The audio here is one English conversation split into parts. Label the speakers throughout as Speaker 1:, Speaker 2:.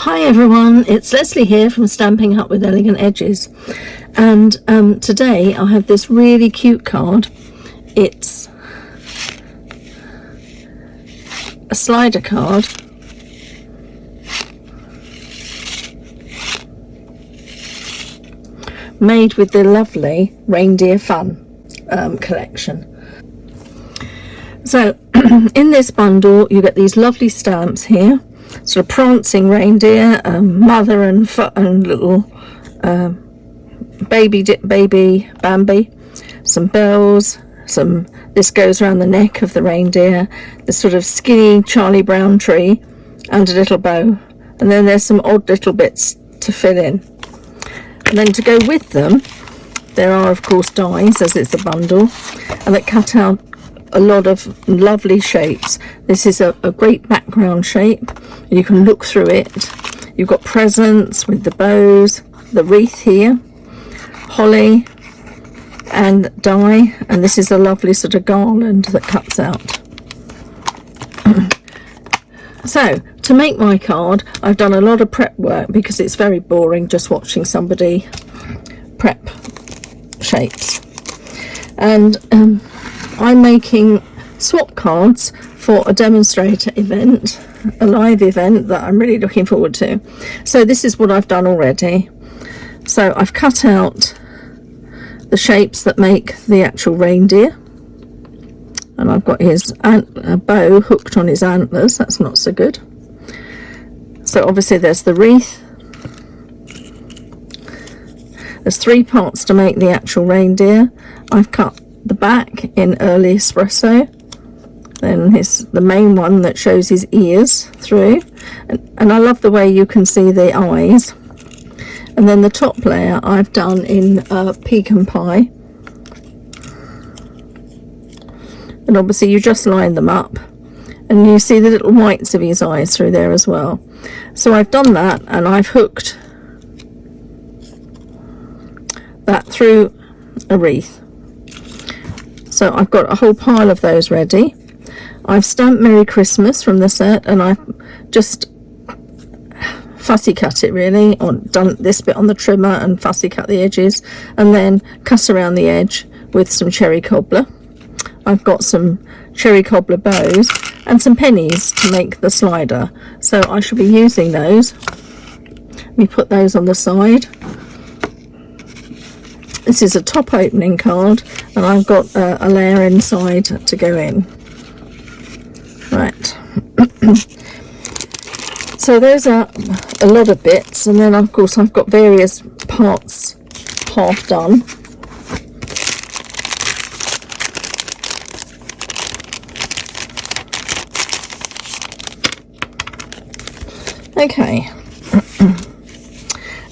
Speaker 1: Hi everyone, it's Leslie here from Stamping Up with Elegant Edges, and today I have this really cute card. It's a slider card made with the lovely Reindeer Fun collection. So in this bundle you get these lovely stamps here, sort of prancing reindeer, mother and little baby Bambi, some bells, this goes around the neck of the reindeer, the sort of skinny Charlie Brown tree, and a little bow, and then there's some odd little bits to fill in. And then to go with them there are of course dies, as it's a bundle, and that cut out a lot of lovely shapes. This is a great background shape, you can look through it. You've got presents with the bows, the wreath here, holly and die, and this is a lovely sort of garland that cuts out. So to make my card I've done a lot of prep work because it's very boring just watching somebody prep shapes, and I'm making swap cards for a demonstrator event, a live event that I'm really looking forward to. So this is what I've done already. So I've cut out the shapes that make the actual reindeer, and I've got his bow hooked on his antlers. That's not so good. So obviously there's the wreath. There's 3 parts to make the actual reindeer. I've cut the back in early espresso, then the main one that shows his ears through, and I love the way you can see the eyes, and then the top layer I've done in pecan pie, and obviously you just line them up and you see the little whites of his eyes through there as well. So I've done that, and I've hooked that through a wreath. So I've got a whole pile of those ready. I've stamped Merry Christmas from the set, and I've just fussy cut it really, or done this bit on the trimmer and fussy cut the edges, and then cut around the edge with some cherry cobbler. I've got some cherry cobbler bows and some pennies to make the slider, so I shall be using those. Let me put those on the side. This is a top opening card, and I've got a layer inside to go in. Right. So those are a lot of bits, and then of course I've got various parts half done. Okay.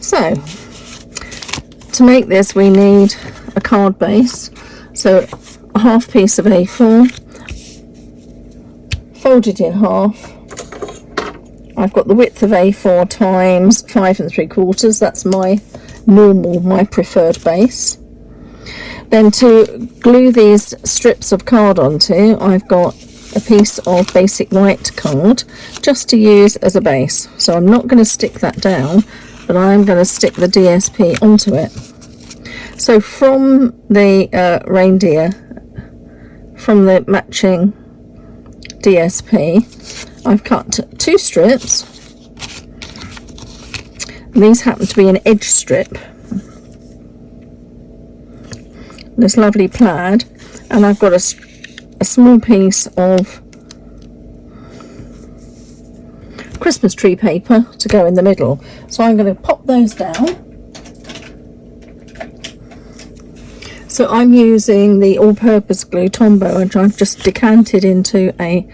Speaker 1: So to make this we need a card base, so a half piece of A4 folded in half. I've got the width of A4 times 5 3/4, that's my preferred base. Then to glue these strips of card onto, I've got a piece of basic white card just to use as a base, so I'm not going to stick that down, but I'm going to stick the DSP onto it. So from the reindeer, from the matching DSP, I've cut 2 strips. These happen to be an edge strip, this lovely plaid, and I've got a small piece of Christmas tree paper to go in the middle. So I'm going to pop those down. So I'm using the all-purpose glue Tombow, which I've just decanted into a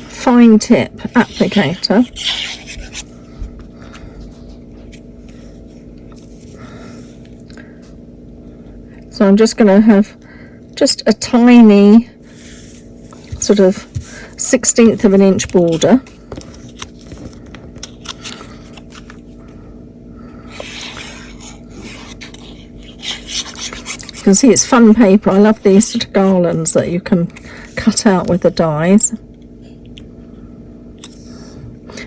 Speaker 1: fine tip applicator. So I'm just going to have just a tiny sort of 1/16 of an inch border. You can see it's fun paper. I love these sort of garlands that you can cut out with the dies.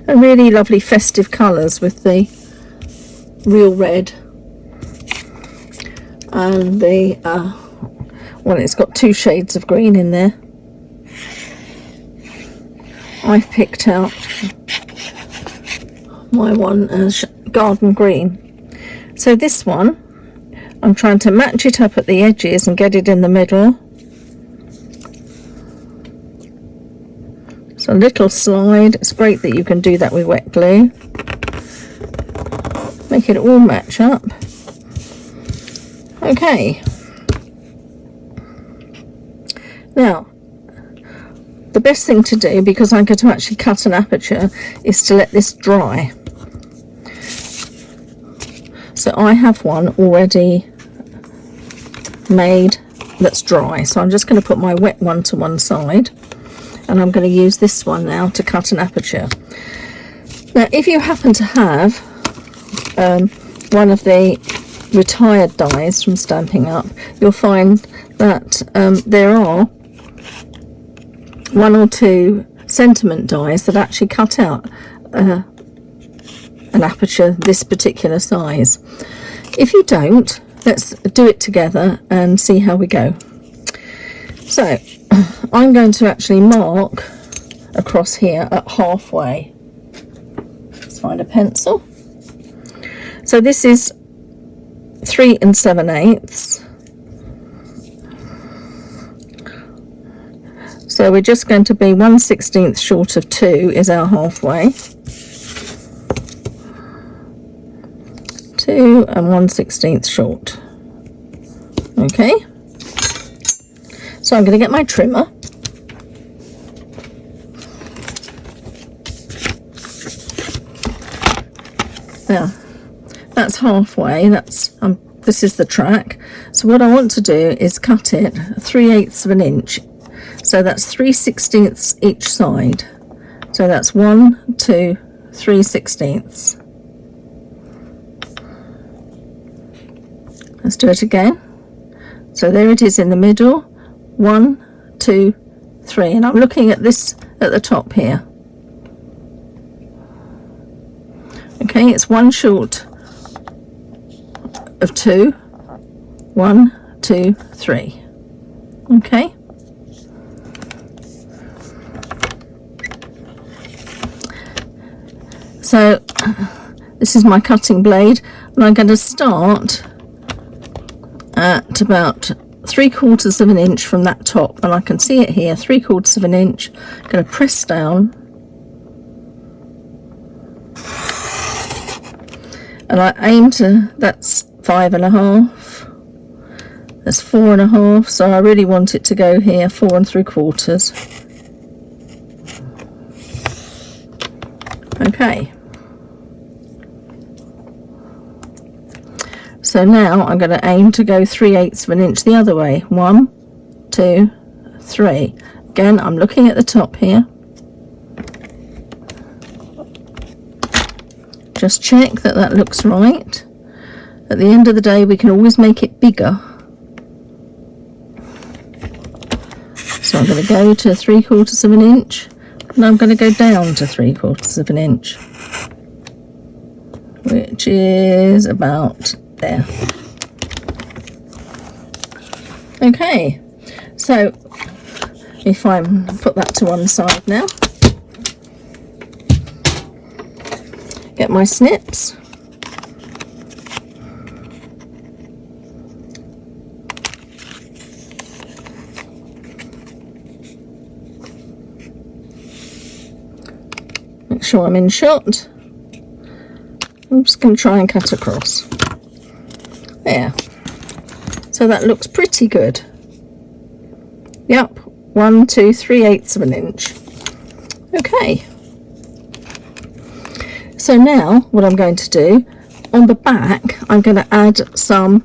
Speaker 1: and really lovely festive colours with the real red and the well, it's got 2 shades of green in there. I've picked out my one as garden green. So this one, I'm trying to match it up at the edges and get it in the middle. It's a little slide. It's great that you can do that with wet glue. Make it all match up. Okay. Now, the best thing to do, because I'm going to actually cut an aperture, is to let this dry. So I have one already made that's dry. So I'm just going to put my wet one to one side, and I'm going to use this one now to cut an aperture. Now, if you happen to have one of the retired dies from Stampin' Up, you'll find that there are 1 or 2 sentiment dies that actually cut out an aperture this particular size. If you don't, let's do it together and see how we go. So I'm going to actually mark across here at halfway. Let's find a pencil. So this is 3 7/8. So we're just going to be 1/16 short of 2 is our halfway. 2 and 1/16 short. Okay. So I'm going to get my trimmer. Now, that's halfway. That's this is the track. So what I want to do is cut it 3/8 of an inch. So that's 3/16 each side. So that's 1, 2, 3/16. Let's do it again. So there it is in the middle. 1, 2, 3, and I'm looking at this at the top here. Okay, it's 1 short of 2. 1, 2, 3. Okay. So this is my cutting blade, and I'm going to start at about 3/4 of an inch from that top, and I can see it here, 3/4 of an inch. I'm going to press down, and I aim to, that's 5 1/2, that's 4 1/2, so I really want it to go here 4 3/4. Okay. So now I'm going to aim to go 3/8 of an inch the other way. 1, 2, 3. Again, I'm looking at the top here. Just check that that looks right. At the end of the day, we can always make it bigger. So I'm going to go to 3/4 of an inch, and I'm going to go down to 3/4 of an inch, which is about there. Okay, so if I put that to one side now, get my snips, make sure I'm in shot. I'm just going to try and cut across. There. So that looks pretty good. Yep, 1, 2, 3/8 of an inch. Okay. So now what I'm going to do, on the back, I'm going to add some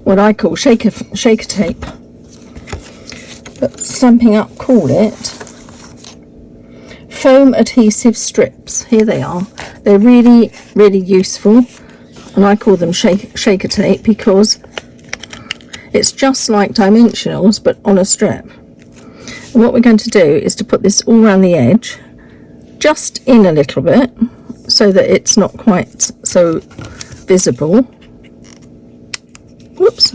Speaker 1: what I call shaker tape. But Stampin' Up call it foam adhesive strips. Here they are. They're really, really useful. And I call them shaker tape because it's just like dimensionals but on a strip. And what we're going to do is to put this all around the edge just in a little bit so that it's not quite so visible. Whoops,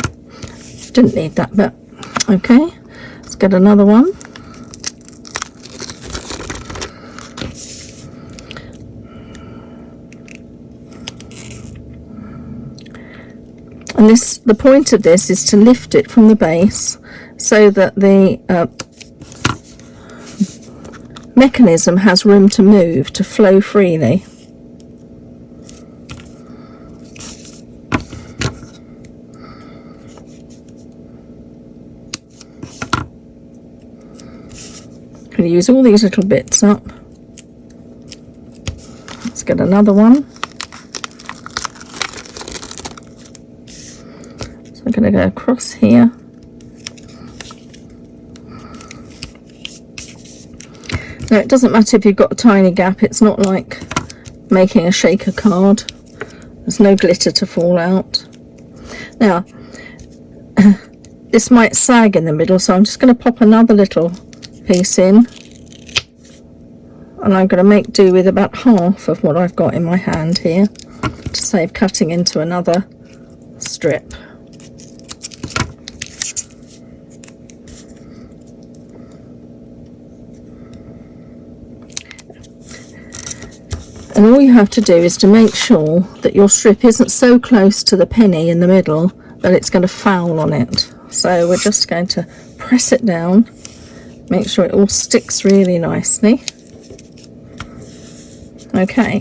Speaker 1: didn't need that bit. Okay, let's get another one. And this, the point of this is to lift it from the base so that the mechanism has room to move, to flow freely. I'm going to use all these little bits up. Let's get another one. So I'm going to go across here. Now it doesn't matter if you've got a tiny gap, it's not like making a shaker card. There's no glitter to fall out. Now, this might sag in the middle, so I'm just going to pop another little piece in. And I'm going to make do with about half of what I've got in my hand here to save cutting into another strip. And all you have to do is to make sure that your strip isn't so close to the penny in the middle that it's going to foul on it. So we're just going to press it down, make sure it all sticks really nicely. Okay,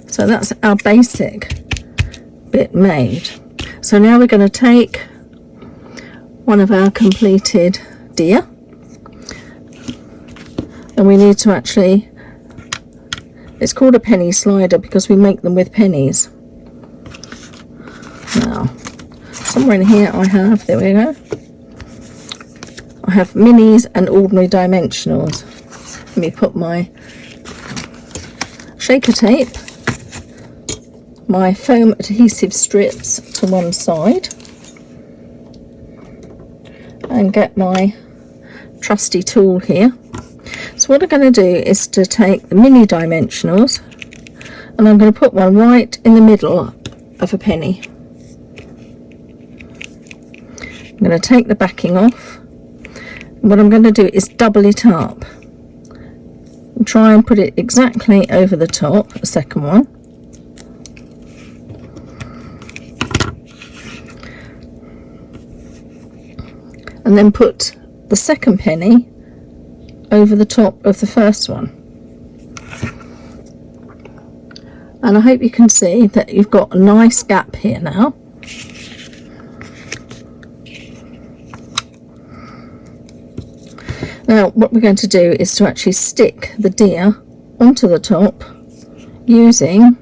Speaker 1: so that's our basic bit made. So now we're going to take one of our completed deer, and we need to actually, it's called a penny slider because we make them with pennies. Now, somewhere in here I have, there we go, I have minis and ordinary dimensionals. Let me put my shaker tape, my foam adhesive strips to one side, and get my trusty tool here. So what I'm going to do is to take the mini dimensionals, and I'm going to put one right in the middle of a penny. I'm going to take the backing off, and what I'm going to do is double it up. Try and put it exactly over the top, the second one. And then put the second penny over the top of the first one. And I hope you can see that you've got a nice gap here now. Now what we're going to do is to actually stick the deer onto the top using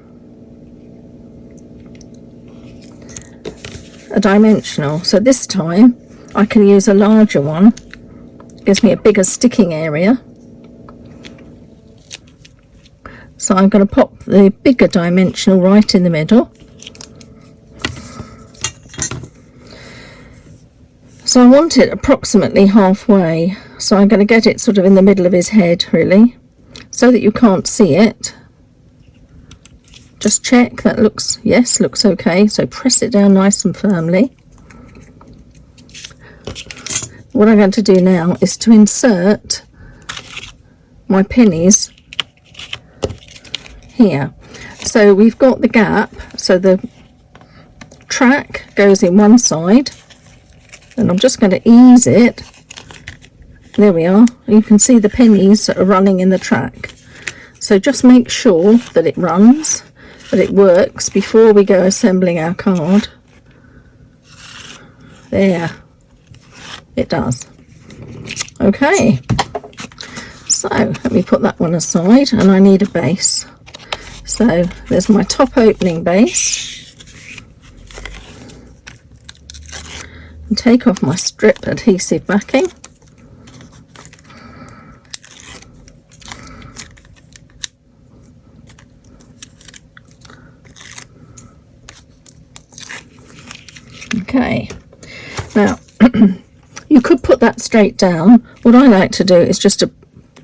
Speaker 1: a dimensional. So this time I can use a larger one, it gives me a bigger sticking area. So I'm going to pop the bigger dimensional right in the middle. So I want it approximately halfway, so I'm going to get it sort of in the middle of his head really, so that you can't see it. Just check that looks, yes, looks okay, so press it down nice and firmly. What I'm going to do now is to insert my pennies here. So we've got the gap, so the track goes in one side, and I'm just going to ease it. There we are. You can see the pennies that are running in the track. So just make sure that it runs, that it works before we go assembling our card. There, it does. Okay, so let me put that one aside, and I need a base. So there's my top opening base. And take off my strip adhesive backing. Okay, now you could put that straight down. What I like to do is just to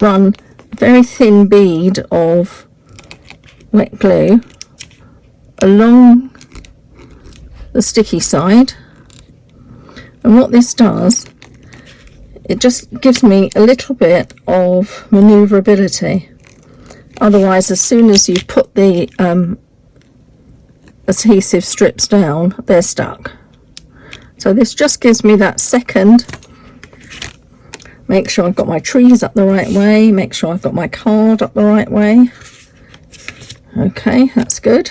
Speaker 1: run very thin bead of wet glue along the sticky side, and what this does, it just gives me a little bit of manoeuvrability. Otherwise, as soon as you put the adhesive strips down, they're stuck. So this just gives me that second. Make sure I've got my trees up the right way, make sure I've got my card up the right way. Okay, that's good.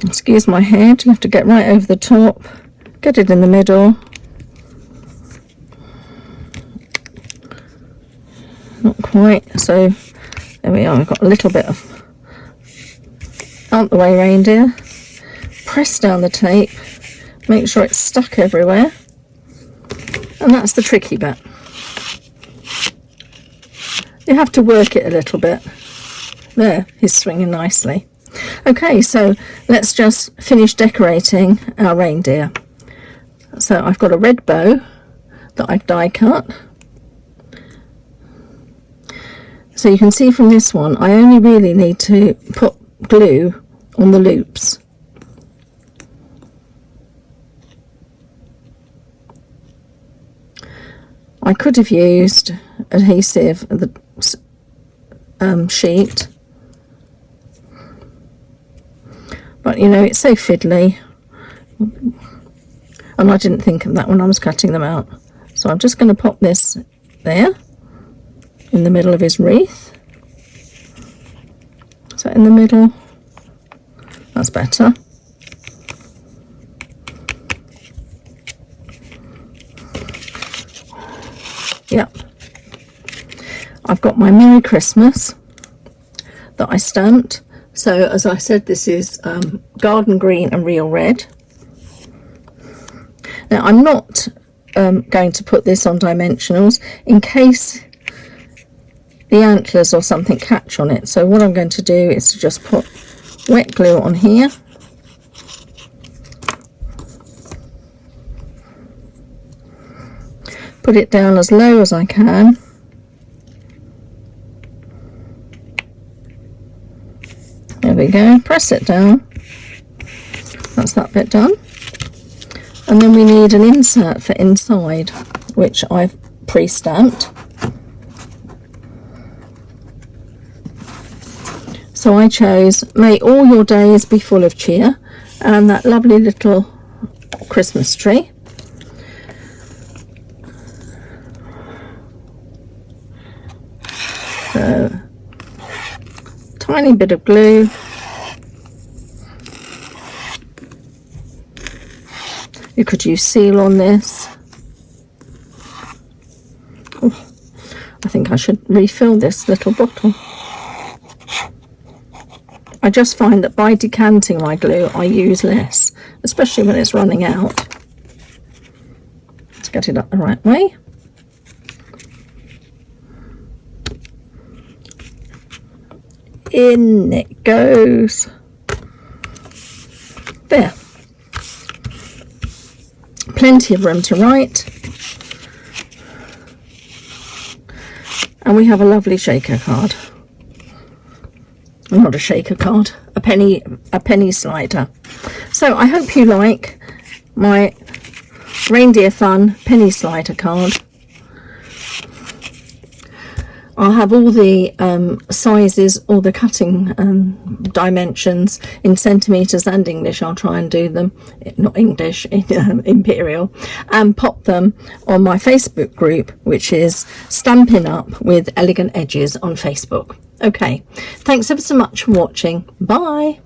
Speaker 1: Excuse my head, you have to get right over the top, get it in the middle. Not quite, so there we are, we've got a little bit of out the way reindeer. Press down the tape, make sure it's stuck everywhere, and that's the tricky bit. You have to work it a little bit. There, he's swinging nicely. Okay, so let's just finish decorating our reindeer. So I've got a red bow that I've die cut. So you can see from this one, I only really need to put glue on the loops. I could have used adhesive, the sheet, but you know, it's so fiddly, and I didn't think of that when I was cutting them out. So I'm just going to pop this there in the middle of his wreath. So in the middle, that's better. Yep. I've got my Merry Christmas that I stamped. So as I said, this is garden green and real red. Now I'm not going to put this on dimensionals in case the antlers or something catch on it. So what I'm going to do is to just put wet glue on here. Put it down as low as I can. There we go, press it down. That's that bit done. And then we need an insert for inside, which I've pre-stamped. So I chose, may all your days be full of cheer, and that lovely little Christmas tree. So, tiny bit of glue. You could use seal on this. Oh, I think I should refill this little bottle. I just find that by decanting my glue, I use less, especially when it's running out. Let's get it up the right way. In it goes. There. Plenty of room to write. And we have a lovely shaker card. Not a shaker card, a penny slider. So I hope you like my Reindeer Fun penny slider card. I'll have all the sizes, all the cutting dimensions in centimetres and English. I'll try and do them, not English, imperial, and pop them on my Facebook group, which is Stampin' Up with Elegant Edges on Facebook. Okay, thanks ever so much for watching. Bye.